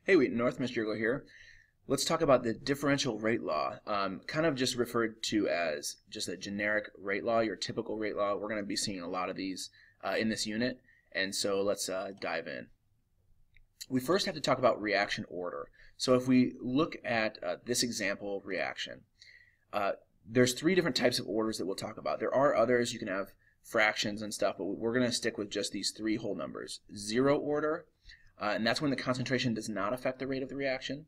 Hey, North Mr. here. Let's talk about the differential rate law, kind of just referred to as just a generic rate law, your typical rate law. We're going to be seeing a lot of these in this unit, and so let's dive in. We first have to talk about reaction order. So if we look at this example reaction, there's three different types of orders that we'll talk about. There are others, you can have fractions and stuff, but we're going to stick with just these three whole numbers. Zero order, and that's when the concentration does not affect the rate of the reaction.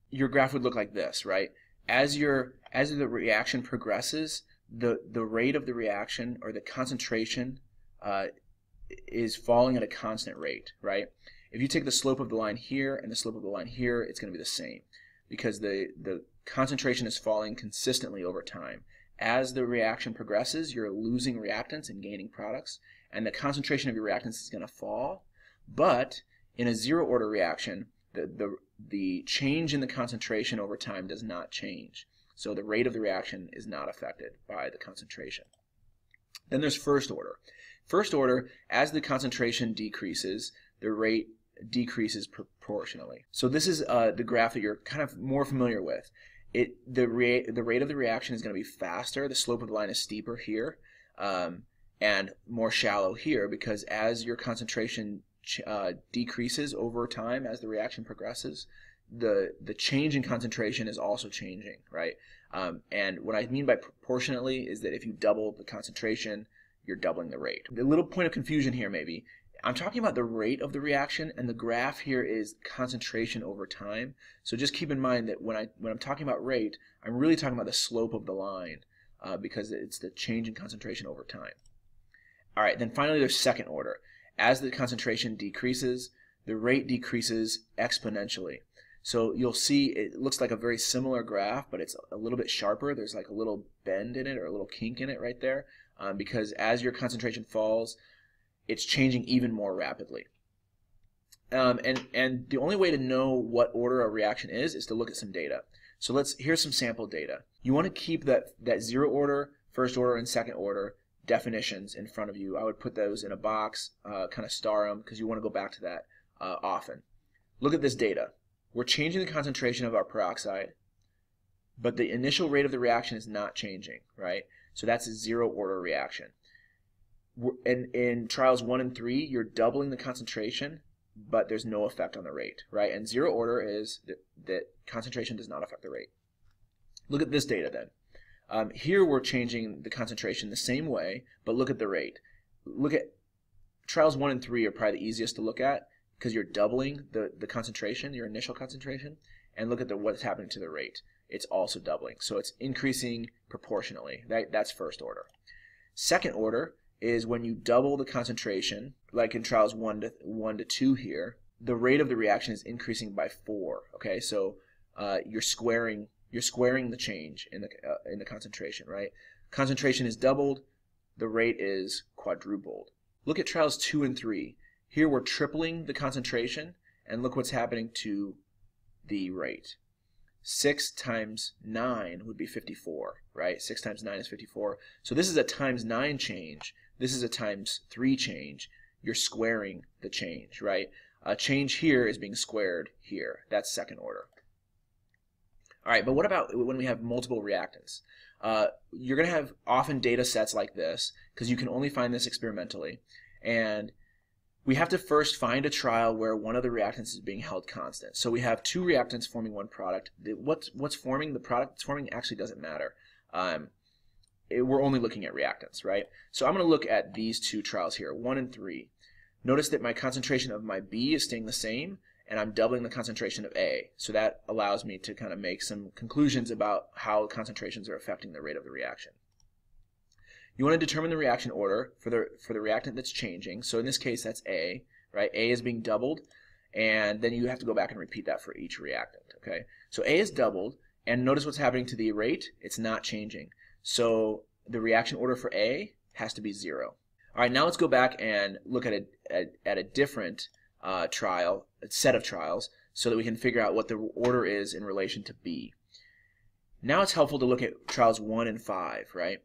Your graph would look like this, right? As the reaction progresses, the rate of the reaction, or the concentration, is falling at a constant rate, right? If you take the slope of the line here and the slope of the line here, it's going to be the same, because the concentration is falling consistently over time. As the reaction progresses, you're losing reactants and gaining products, and the concentration of your reactants is going to fall. But in a zero order reaction, the change in the concentration over time does not change. So the rate of the reaction is not affected by the concentration. Then there's first order. First order, as the concentration decreases, the rate decreases proportionally. So this is the graph that you're kind of more familiar with. The rate of the reaction is going to be faster. The slope of the line is steeper here, and more shallow here, because as your concentration decreases over time as the reaction progresses, the change in concentration is also changing, right? And what I mean by proportionately is that if you double the concentration, you're doubling the rate. The little point of confusion here maybe, I'm talking about the rate of the reaction, and the graph here is concentration over time. So just keep in mind that when I'm talking about rate, I'm really talking about the slope of the line, because it's the change in concentration over time. All right, then finally there's second order. As the concentration decreases, the rate decreases exponentially. So you'll see it looks like a very similar graph, but it's a little bit sharper. There's like a little bend in it, or a little kink in it right there, because as your concentration falls, it's changing even more rapidly. And the only way to know what order a reaction is to look at some data. So here's some sample data. You want to keep that zero order, first order, and second order definitions in front of you. I would put those in a box, kind of star them, because you want to go back to that often. Look at this data. We're changing the concentration of our peroxide, but the initial rate of the reaction is not changing, right? So that's a zero order reaction. In trials 1 and 3, you're doubling the concentration, but there's no effect on the rate, right? And zero order is that concentration does not affect the rate. Look at this data then. Here we're changing the concentration the same way, but look at the rate. Look at trials 1 and 3 are probably the easiest to look at, because you're doubling the concentration, your initial concentration, and look at what's happening to the rate. It's also doubling, so it's increasing proportionally. That's first order. Second order is when you double the concentration, like in trials 1 to 2 here, the rate of the reaction is increasing by 4. Okay, so you're squaring the change in the concentration, right? Concentration is doubled, the rate is quadrupled. Look at trials 2 and 3. Here we're tripling the concentration, and look what's happening to the rate. 6 times 9 would be 54, right? 6 times 9 is 54. So this is a times 9 change. This is a times 3 change. You're squaring the change, right? A change here is being squared here. That's second order. All right, but what about when we have multiple reactants? You're going to have often data sets like this, because you can only find this experimentally. And we have to first find a trial where one of the reactants is being held constant. So we have two reactants forming one product. What's forming the product that's forming actually doesn't matter. We're only looking at reactants, right? So I'm going to look at these two trials here, 1 and 3. Notice that my concentration of my B is staying the same, and I'm doubling the concentration of A. So that allows me to kind of make some conclusions about how concentrations are affecting the rate of the reaction. You want to determine the reaction order for the reactant that's changing. So in this case, that's A, right? A is being doubled, and then you have to go back and repeat that for each reactant, okay? So A is doubled, and notice what's happening to the rate. It's not changing. So the reaction order for A has to be 0. All right, now let's go back and look at a different set of trials, so that we can figure out what the order is in relation to B. Now it's helpful to look at trials 1 and 5, right?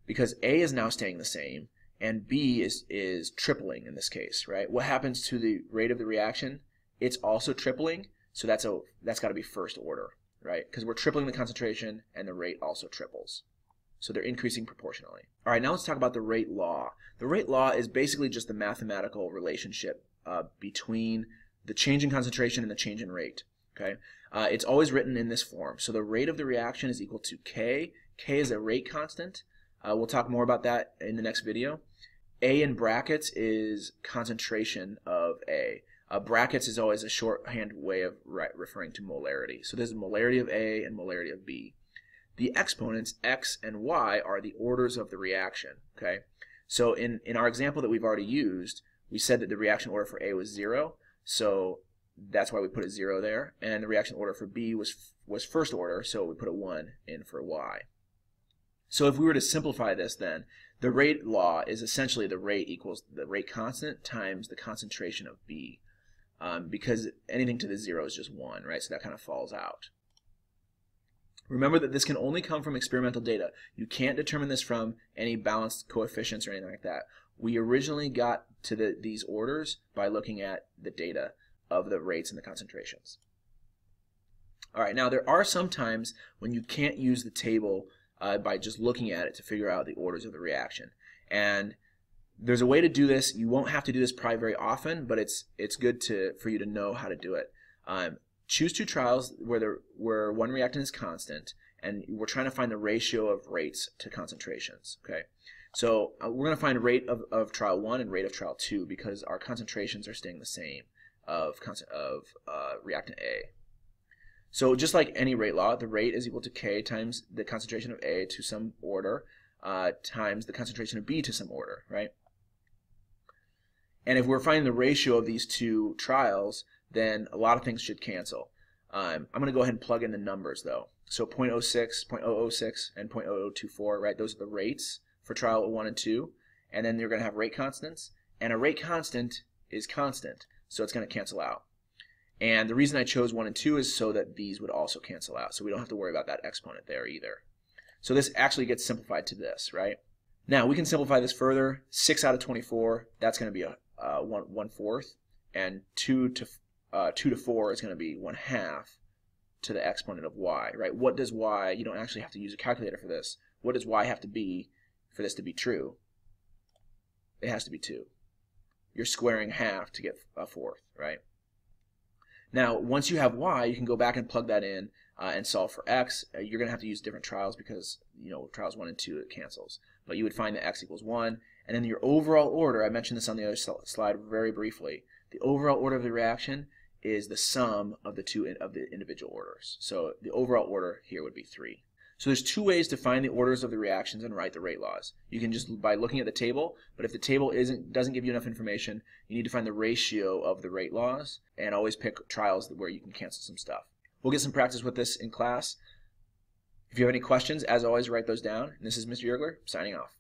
Because A is now staying the same, and B is tripling in this case, right? What happens to the rate of the reaction? It's also tripling, So that's got to be first order, right? Because we're tripling the concentration and the rate also triples. So they're increasing proportionally. All right, now let's talk about the rate law. The rate law is basically just the mathematical relationship between the change in concentration and the change in rate. Okay, it's always written in this form. So the rate of the reaction is equal to K. K is a rate constant. We'll talk more about that in the next video. A in brackets is concentration of A. Brackets is always a shorthand way of referring to molarity. So there's molarity of A and molarity of B. The exponents, X and Y, are the orders of the reaction. Okay, so in our example that we've already used, we said that the reaction order for A was 0, so that's why we put a 0 there, and the reaction order for B was first order, so we put a 1 in for Y. So if we were to simplify this, then the rate law is essentially the rate equals the rate constant times the concentration of B, because anything to the 0 is just 1, right? So that kind of falls out. Remember that this can only come from experimental data. You can't determine this from any balanced coefficients or anything like that. We originally got to these orders by looking at the data of the rates and the concentrations. All right, now there are some times when you can't use the table by just looking at it to figure out the orders of the reaction. And there's a way to do this. You won't have to do this probably very often, but it's good for you to know how to do it. Choose two trials where one reactant is constant, and we're trying to find the ratio of rates to concentrations. Okay, so we're going to find rate of trial 1 and rate of trial 2 because our concentrations are staying the same of reactant A. So just like any rate law, the rate is equal to K times the concentration of A to some order times the concentration of B to some order, right? And if we're finding the ratio of these two trials, then a lot of things should cancel. I'm going to go ahead and plug in the numbers though. So 0.06, 0.006, and 0.0024, right? Those are the rates for trial 1 and 2. And then you're going to have rate constants. And a rate constant is constant, so it's going to cancel out. And the reason I chose 1 and 2 is so that these would also cancel out. So we don't have to worry about that exponent there either. So this actually gets simplified to this, right? Now we can simplify this further. 6 out of 24, that's going to be a 1/4. And 2 to 4 is going to be 1/2 to the exponent of y, right? What does y, you don't actually have to use a calculator for this. What does y have to be for this to be true? It has to be 2. You're squaring half to get a fourth, right? Now, once you have y, you can go back and plug that in and solve for x. You're going to have to use different trials because, you know, trials 1 and 2, it cancels. But you would find that x equals 1. And then your overall order, I mentioned this on the other slide very briefly, the overall order of the reaction is the sum of the individual orders. So the overall order here would be 3. So there's two ways to find the orders of the reactions and write the rate laws. You can just by looking at the table, but if the table doesn't give you enough information, you need to find the ratio of the rate laws and always pick trials where you can cancel some stuff. We'll get some practice with this in class. If you have any questions, as always, write those down. And this is Mr. Yergler signing off.